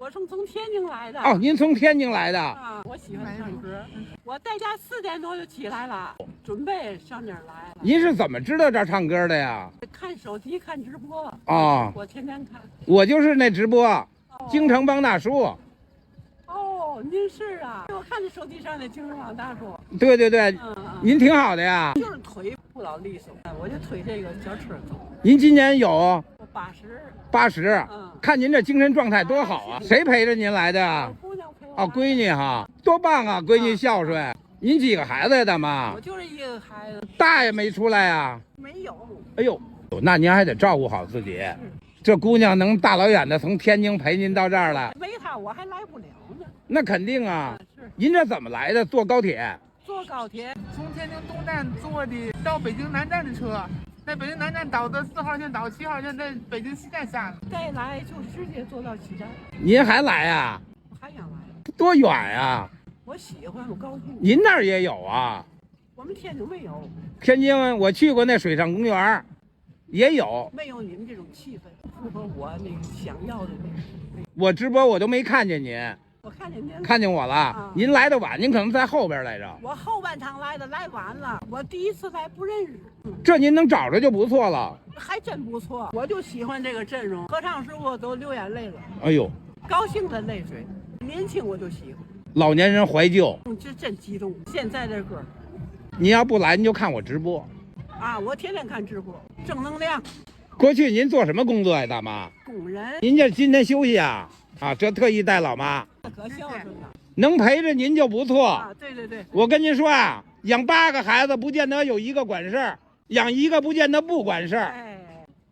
我从天津来的。哦，您从天津来的啊？我喜欢唱歌，我在家4点多就起来了，准备上这儿来了。您是怎么知道这儿唱歌的呀？看手机看直播啊，我天天看。我就是那直播，京城帮大叔。哦，您是啊？我看见手机上的京城帮大叔。对对对，您挺好的呀。就是腿不老利索，我就推这个小车走。您今年有？80。看您这精神状态多好啊！谁陪着您来的呀？姑娘陪我。哦，闺女哈，多棒啊！闺女孝顺。您几个孩子呀，大妈？我就是一个孩子。大爷没出来呀？没有。哎呦，那您还得照顾好自己。这姑娘能大老远的从天津陪您到这儿来，没她我还来不了呢。那肯定啊。是。您这怎么来的？坐高铁？坐高铁，从天津东站坐的到北京南站的车。在北京南站倒的4号线，倒7号线，在北京西站下的。再来就直接坐到西站。您还来呀？我还想来。多远呀？我喜欢，我高兴。您那儿也有啊？我们天津没有。天津我去过那水上公园，也有。没有你们这种气氛，符合我那个想要的那个。我直播我都没看见您。我看见您，看见我了。您来的晚，您可能在后边来着。我后半场来的，来晚了。我第一次来不认识。这您能找着就不错了。还真不错，我就喜欢这个阵容。合唱时我都流眼泪了。哎呦，高兴的泪水。年轻我就喜欢。老年人怀旧。这真激动。现在这歌，您要不来，您就看我直播。啊，我天天看直播，正能量。过去您做什么工作呀，大妈？工人。您这今天休息啊？啊，这特意带老妈。可孝顺了，能陪着您就不错啊！对对对，我跟您说啊，养8个孩子不见得有1个管事儿，养1个不见得不管事儿。哎，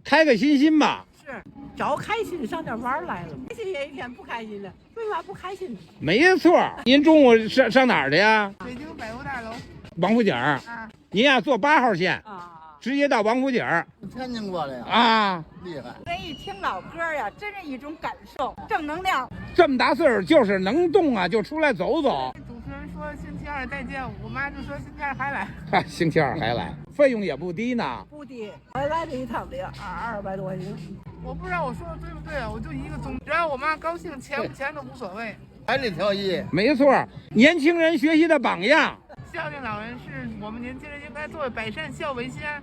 开开心心吧。是，找开心上这玩来了。开心也一天不开心的，为嘛不开心？没错。您中午上哪儿去呀？北京百货大楼。王府井。您呀坐8号线直接到王府井。天津过来呀？啊，厉害！这一听老歌呀，真是一种感受，正能量。这么大岁数就是能动啊，就出来走走。主持人说星期2再见，我妈就说星期2还来。星期2还来，费用也不低呢。不低，我来这一趟得200多块钱。我不知道我说的对不对啊，我就一个宗旨，只要我妈高兴，钱不钱都无所谓。百里挑一，没错，年轻人学习的榜样。孝敬老人是我们年轻人应该做的，百善孝为先。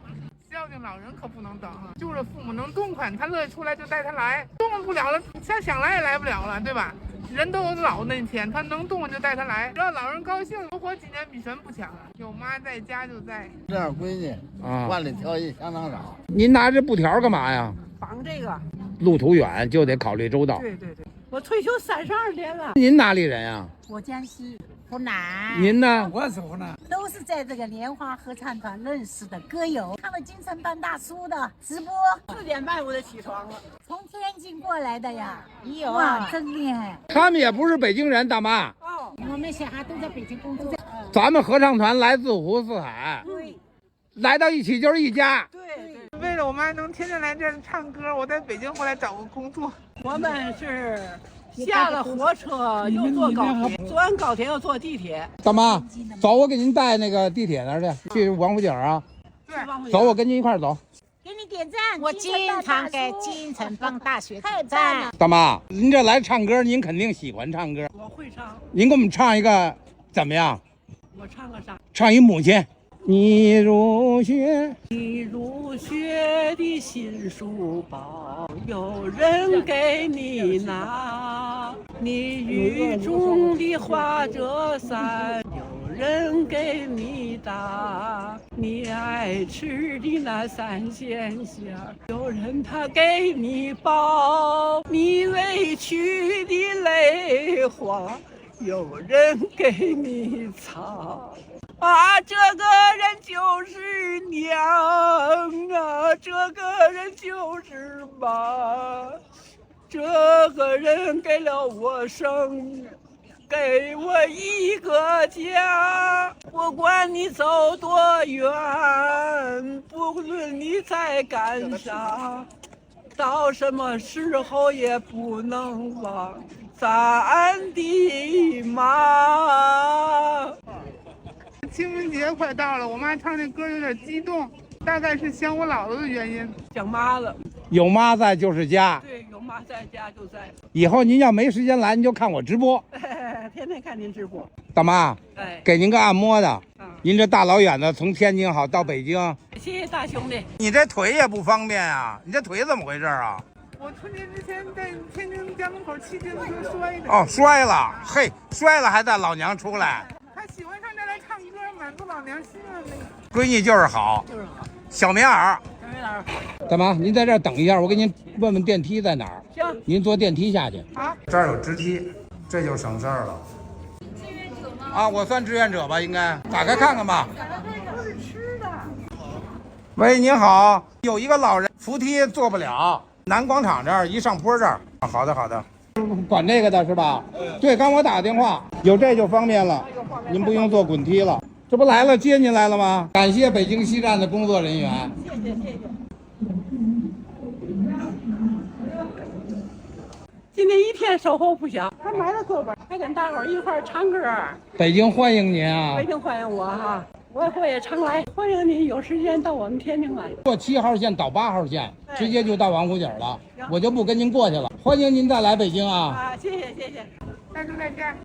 孝敬老人可不能等，就是父母能动弹，他乐意出来就带他来，动不了了，他想来也来不了了，对吧？人都有老那天，他能动就带他来，只要老人高兴，多活几年比什么不强啊？有妈在家就在。这样闺女啊，万里挑一相当少。您拿这布条干嘛呀？绑这个。路途远就得考虑周到。对对对，我退休32年了。您哪里人呀？我江西湖南。您呢？我是湖南。都是在这个莲花合唱团认识的歌友，看了京城帮大叔的直播。4点半我就起床了。从天津过来的呀。有哇，真厉害。他们也不是北京人，大妈。哦，我们小孩都在北京工作。咱们合唱团来自五湖四海。对。来到一起就是一家。对。为了我妈能天天来这儿唱歌，我在北京后来找个工作。我们是下了火车又坐高铁，坐完高铁又坐地铁。大妈，走，我给您带那个地铁那儿去王府井啊。对，走，我跟您一块儿走。给你点赞，我经常给京城帮大学太点赞了。大妈，您这来唱歌，您肯定喜欢唱歌。我会唱。您给我们唱一个怎么样？我唱个啥？唱一母亲。你入学的新书包，有人给你拿；你雨中的花折伞，有人给你打；你爱吃的那3鲜馅，有人他给你包；你委屈的泪花，有人给你擦。啊，这个人就是娘啊，这个人就是妈，这个人给了我生命，给我一个家。不管你走多远，不论你在干啥，到什么时候也不能忘咱的妈。清明节快到了，我妈唱这歌有点激动，大概是想我姥姥的原因。想妈了，有妈在就是家。对，有妈在家就在。以后您要没时间来，您就看我直播。天天看您直播。大妈，哎，给您个按摩的。您这大老远的从天津好到北京，谢谢大兄弟。你这腿也不方便啊，你这腿怎么回事啊？我春节之前在天津家门口骑自行车摔的。哦，摔了，嘿，摔了还带老娘出来。他喜欢上这来唱歌，满足老娘心愿那闺女就是好，就是好。小棉袄。小棉袄。大妈，您在这儿等一下，我给您问问电梯在哪儿。行，您坐电梯下去。好，这儿有直梯，这就省事儿了。啊，我算志愿者吧，应该打开看看吧。都是吃的。喂，您好，有一个老人扶梯坐不了，南广场这儿一上坡这儿。好的，好的。管这个的是吧？对，刚我打个电话，有这就方便了，您不用坐滚梯了。这不来了，接您来了吗？感谢北京西站的工作人员。谢谢谢谢。今天一天收获不小，还买了座本，还跟大伙儿一块儿唱歌。北京欢迎您啊！北京欢迎我哈，我也常来，欢迎您有时间到我们天津来。坐7号线到8号线，直接就到王府井了，我就不跟您过去了。欢迎您再来北京啊！啊，谢谢谢谢，下次再见。